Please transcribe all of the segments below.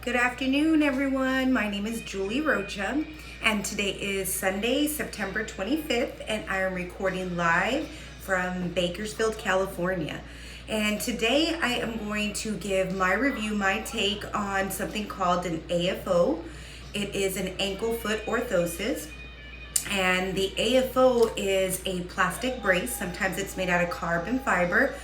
Good afternoon, everyone. My name is Julie Rocha, and today is Sunday, September 25th, and I am recording live from Bakersfield, California. And today I am going to give my review, my take on something called an AFO. It is an ankle foot orthosis. And the AFO is a plastic brace. Sometimes it's made out of carbon fiber,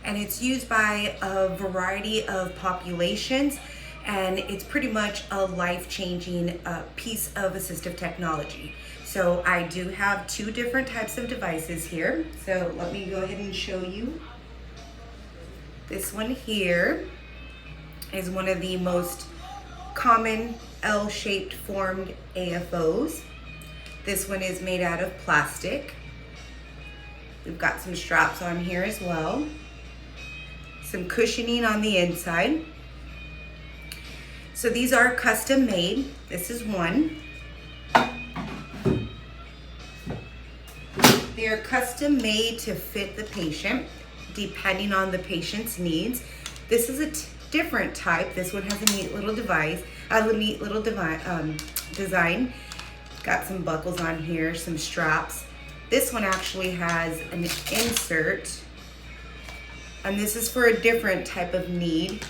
and it's used by a variety of populations, and it's pretty much a life-changing piece of assistive technology. So I do have two different types of devices here. So let me go ahead and show you. This one here is one of the most common L-shaped formed AFOs. This one is made out of plastic. We've got some straps on here as well. Some cushioning on the inside. So these are custom made. This is one. They are custom made to fit the patient, depending on the patient's needs. This is a different type. This one has a neat little design. Got some buckles on here, some straps. This one actually has an insert, and this is for a different type of need.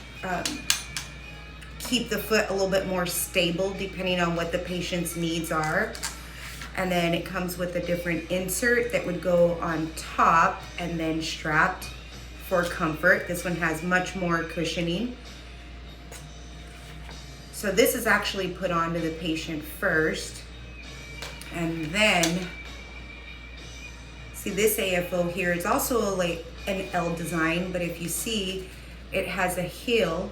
Keep the foot a little bit more stable depending on what the patient's needs are. And then it comes with a different insert that would go on top and then strapped for comfort. This one has much more cushioning. So this is actually put onto the patient first. And then, see this AFO here, it's also an L design, but if you see, it has a heel.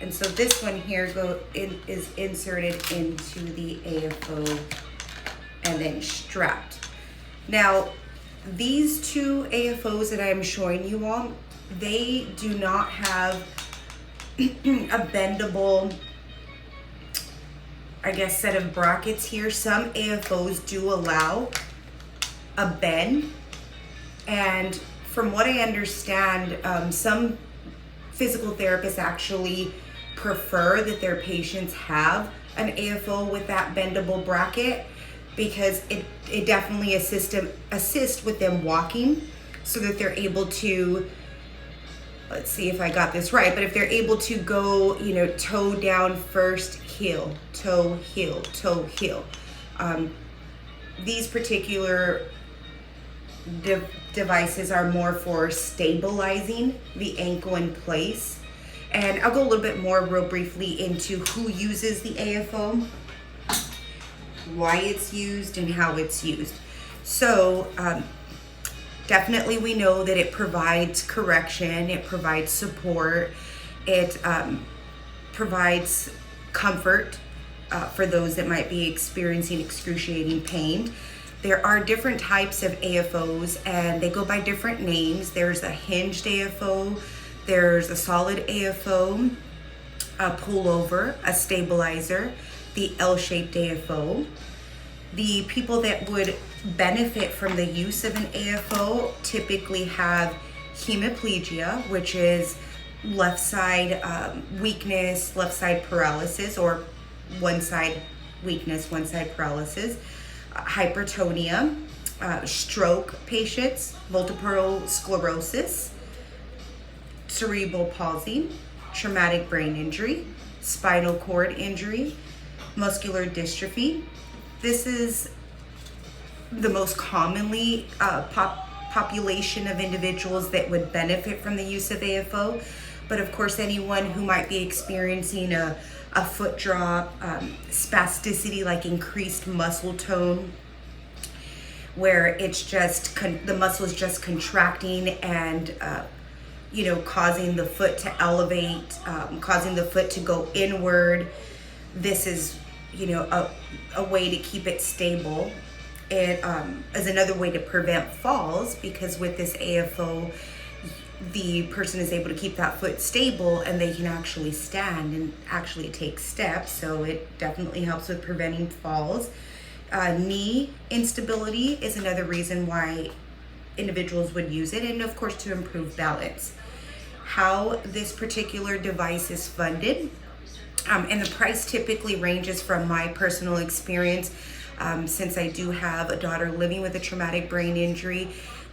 And so this one here is inserted into the AFO and then strapped. Now, these two AFOs that I'm showing you all, they do not have a bendable, I guess, set of brackets here. Some AFOs do allow a bend, and from what I understand, some physical therapists actually prefer that their patients have an AFO with that bendable bracket, because it definitely assists with them walking, so that they're able to, let's see if I got this right, but if they're able to go, toe down first, heel, toe, heel, toe, heel. These particular devices are more for stabilizing the ankle in place. And I'll go a little bit more real briefly into who uses the AFO, why it's used, and how it's used. So definitely we know that it provides correction, it provides support, it provides comfort for those that might be experiencing excruciating pain. There are different types of AFOs, and they go by different names. There's a hinged AFO, there's a solid AFO, a pullover, a stabilizer, the L-shaped AFO. The people that would benefit from the use of an AFO typically have hemiplegia, which is left side weakness, left side paralysis, or one side weakness, one side paralysis, hypertonia, stroke patients, multiple sclerosis, cerebral palsy, traumatic brain injury, spinal cord injury, muscular dystrophy. This is the most commonly population of individuals that would benefit from the use of AFO. But of course, anyone who might be experiencing a foot drop, spasticity, like increased muscle tone, where it's just the muscle is just contracting and causing the foot to elevate, causing the foot to go inward. This is a way to keep it stable. It is another way to prevent falls, because with this AFO, the person is able to keep that foot stable and they can actually stand and actually take steps. So it definitely helps with preventing falls. Knee instability is another reason why individuals would use it, and of course to improve balance. how this particular device is funded. And the price typically ranges from my personal experience, since I do have a daughter living with a traumatic brain injury.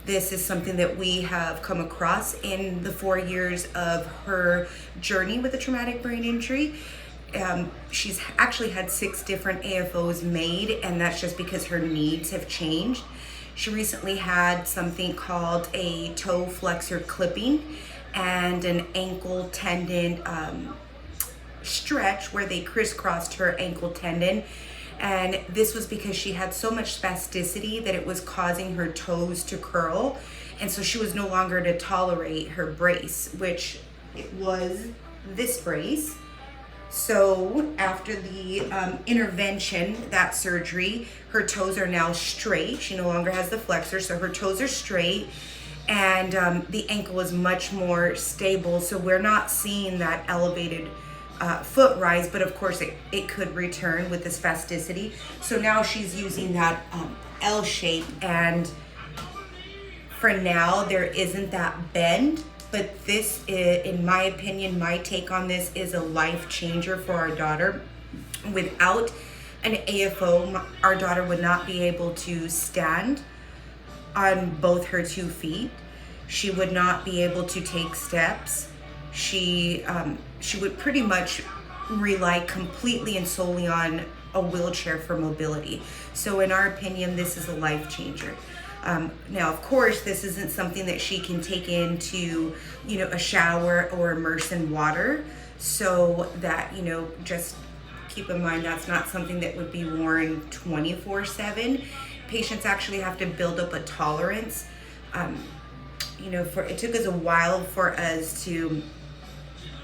This is something that we have come across in the 4 years of her journey with a traumatic brain injury. She's actually had 6 different AFOs made, and that's just because her needs have changed. She recently had something called a toe flexor clipping and an ankle tendon stretch where they crisscrossed her ankle tendon. And this was because she had so much spasticity that it was causing her toes to curl. And so she was no longer to tolerate her brace, which it was this brace. So after the intervention, that surgery, her toes are now straight. She no longer has the flexor, so her toes are straight. And the ankle is much more stable. So we're not seeing that elevated foot rise, but of course it could return with the spasticity. So now she's using that L shape, and for now there isn't that bend, but this is, in my opinion, my take on this is a life changer for our daughter. Without an AFO, our daughter would not be able to stand on both her 2 feet. She would not be able to take steps. She would pretty much rely completely and solely on a wheelchair for mobility. So in our opinion, this is a life changer. Now, of course, this isn't something that she can take into, a shower or immerse in water. So that, just keep in mind that's not something that would be worn 24/7. Patients actually have to build up a tolerance. It took us a while for us to,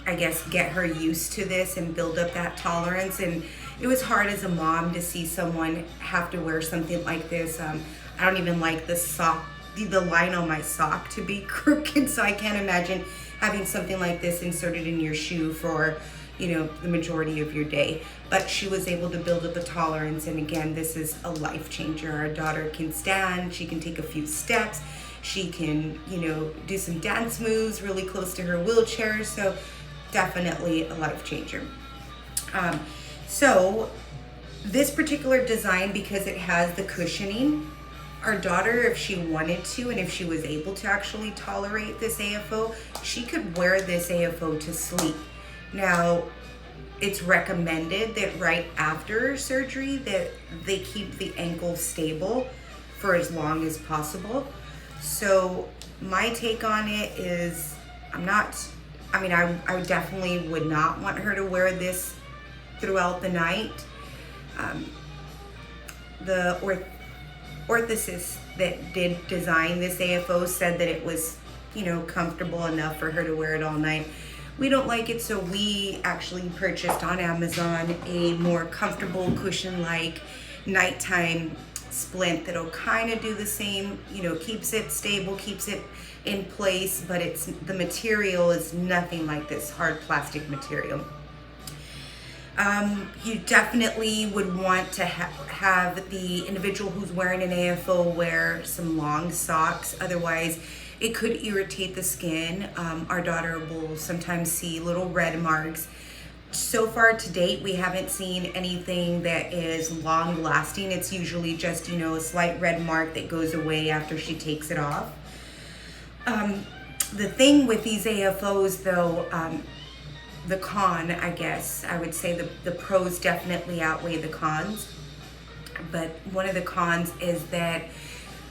I guess, get her used to this and build up that tolerance. And it was hard as a mom to see someone have to wear something like this. I don't even like the line on my sock to be crooked, so I can't imagine having something like this inserted in your shoe for, the majority of your day. But she was able to build up a tolerance, and again, this is a life changer. Our daughter can stand, she can take a few steps, she can, do some dance moves really close to her wheelchair, so definitely a life changer. So this particular design, because it has the cushioning, our daughter, if she wanted to, and if she was able to actually tolerate this AFO, she could wear this AFO to sleep. Now, it's recommended that right after surgery that they keep the ankle stable for as long as possible. So my take on it is, I definitely would not want her to wear this throughout the night. The Orthosis that did design this AFO said that it was, comfortable enough for her to wear it all night. We don't like it, so we actually purchased on Amazon a more comfortable cushion-like nighttime splint that'll kind of do the same, keeps it stable, keeps it in place, but the material is nothing like this hard plastic material. You definitely would want to have the individual who's wearing an AFO wear some long socks, otherwise it could irritate the skin. Our daughter will sometimes see little red marks. So far to date, we haven't seen anything that is long lasting. It's usually just, a slight red mark that goes away after she takes it off. The thing with these AFOs though, the con, I guess, I would say the pros definitely outweigh the cons. But one of the cons is that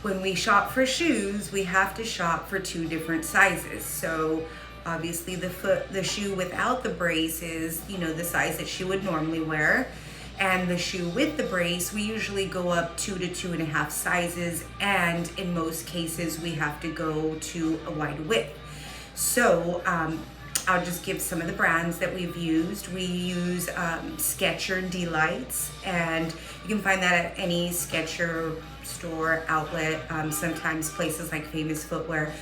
when we shop for shoes, we have to shop for 2 different sizes. So obviously the shoe without the brace is, the size that she would normally wear. And the shoe with the brace, we usually go up 2 to 2.5 sizes. And in most cases, we have to go to a wide width. So I'll just give some of the brands that we've used. We use Skechers Delights, and you can find that at any Skechers store, outlet, sometimes places like Famous Footwear.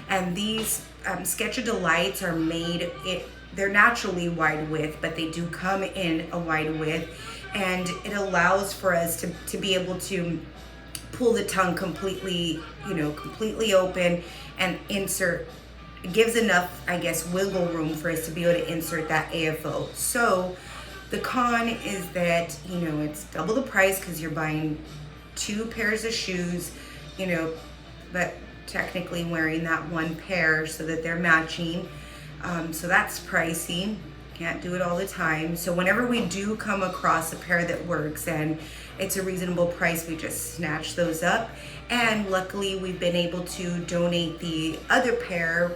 And these Skechers Delights are they're naturally wide width, but they do come in a wide width, and it allows for us to be able to pull the tongue completely open and insert it gives enough, I guess, wiggle room for us to be able to insert that AFO. So the con is that, you know, it's double the price because you're buying 2 pairs of shoes, you know, but technically wearing that one pair so that they're matching. So that's pricey. Can't do it all the time. So whenever we do come across a pair that works and it's a reasonable price, we just snatch those up. And luckily we've been able to donate the other pair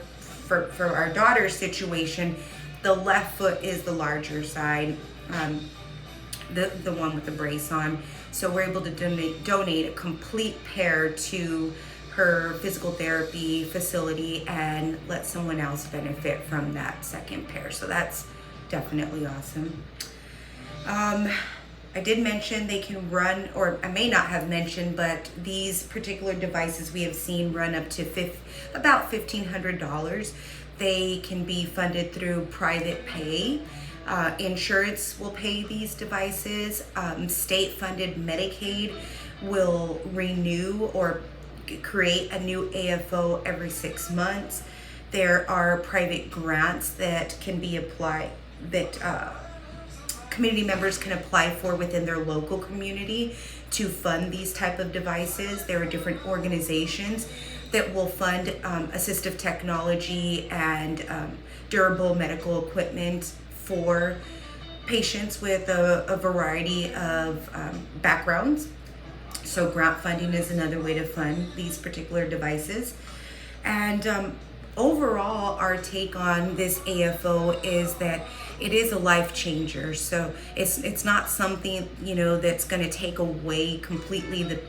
for our daughter's situation. The left foot is the larger side, the one with the brace on. So we're able to donate a complete pair to her physical therapy facility and let someone else benefit from that second pair. So that's definitely awesome. I did mention they can run, or I may not have mentioned, but these particular devices we have seen run up to about $1,500. They can be funded through private pay. Insurance will pay these devices. State-funded Medicaid will renew or create a new AFO every 6 months. There are private grants that can be applied, that community members can apply for within their local community to fund these type of devices. There are different organizations that will fund assistive technology and durable medical equipment for patients with a variety of backgrounds. So grant funding is another way to fund these particular devices. And overall, our take on this AFO is that it is a life changer. So it's not something, you know, that's going to take away completely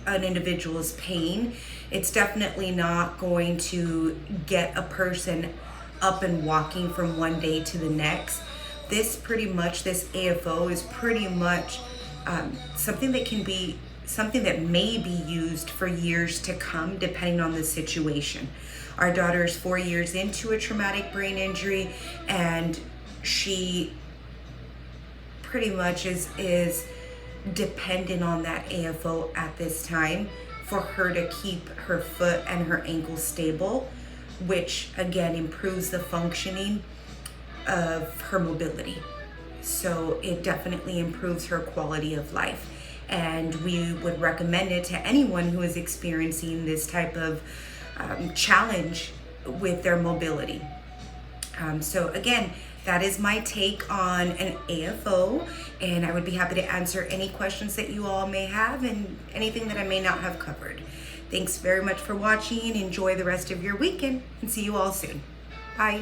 an individual's pain. It's definitely not going to get a person up and walking from one day to the next. This AFO is pretty much something that may be used for years to come, depending on the situation. Our daughter is 4 years into a traumatic brain injury, and she pretty much is dependent on that AFO at this time for her to keep her foot and her ankle stable, which again improves the functioning of her mobility. So it definitely improves her quality of life. And we would recommend it to anyone who is experiencing this type of challenge with their mobility. So again, that is my take on an AFO, and I would be happy to answer any questions that you all may have and anything that I may not have covered. Thanks very much for watching. Enjoy the rest of your weekend and see you all soon. Bye.